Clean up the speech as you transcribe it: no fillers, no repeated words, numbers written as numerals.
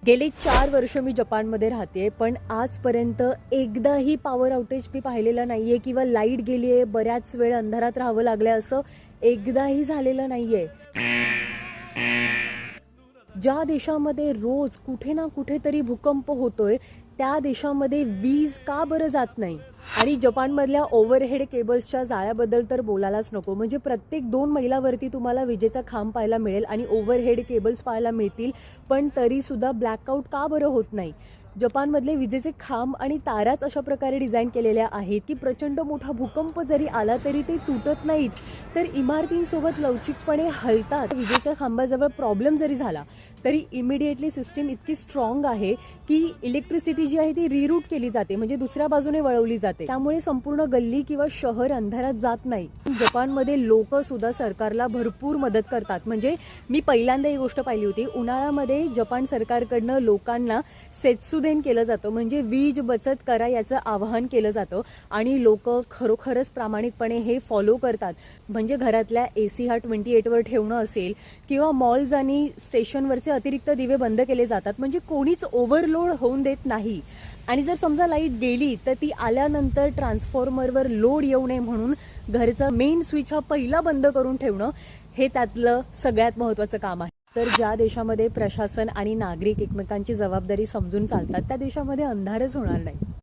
गेली 4 वर्ष मी जपानमध्ये राहते, पण आजपर्यंत एकदाही पॉवर आउटेज मी पाहिलेलं नाहीये किंवा लाईट गेली आहे, बऱ्याच वेळ अंधारात राहावं लागलं असं एकदाही झालेलं नाहीये. ज्या देशामध्ये रोज कुठे ना कुठेतरी भूकंप होतोय, त्या देशामध्ये वीज का बरं जात नाही? आणि जपानमधल्या ओव्हरहेड केबल्सच्या जाळ्याबद्दल तर बोलायलाच नको. म्हणजे प्रत्येक 2 मैलावरती तुम्हाला विजेचा खांब पाहायला मिळेल आणि ओव्हरहेड केबल्स पाहायला मिळतील, पण तरी सुद्धा ब्लॅकआउट का बरं होत नाही? जपानमधले विजेचे खांब आणि ताराच अशा प्रकारे डिझाईन केलेल्या आहेत की प्रचंड मोठा भूकंप जरी आला तरी ते तुटत नाहीत, तर इमारतींसोबत लवचिकपणे हलतात. विजेच्या खांबाजवळ प्रॉब्लेम जरी झाला तरी इमिडिएटली सिस्टीम इतकी स्ट्रॉंग आहे की इलेक्ट्रिसिटी जी आहे ती रिरूट केली जाते, म्हणजे दुसऱ्या बाजूने वळवली जाते. त्यामुळे संपूर्ण गल्ली किंवा शहर अंधारात जात नाही. जपानमध्ये लोक सुद्धा सरकारला भरपूर मदत करतात. म्हणजे मी पहिल्यांदा ही गोष्ट पाहिली होती, उन्हाळ्यामध्ये जपान सरकारकडनं लोकांना सेत्सुदेन केलं जातं, म्हणजे वीज बचत करा याचं आवाहन केलं जातं आणि लोक खरोखरच प्रामाणिकपणे हे फॉलो करतात. म्हणजे घरातल्या AC हा 28 वर ठेवणं असेल किंवा मॉल्स आणि स्टेशनवरचे अतिरिक्त दिवे बंद केले जातात, म्हणजे कोणीच ओव्हरलोड होऊन देत नाही. आणि जर समजा लाईट गेली तर ती आल्यानंतर ट्रान्सफॉर्मरवर लोड येऊ नये म्हणून घरचा मेन स्विच हा पहिला बंद करून ठेवणं हे त्यातलं सगळ्यात महत्त्वाचं काम आहे. तर ज्या देशामध्ये प्रशासन आणि नागरिक एकमेकांची जबाबदारी समजून चालतात, त्या देशामध्ये अंधारच होणार नाही.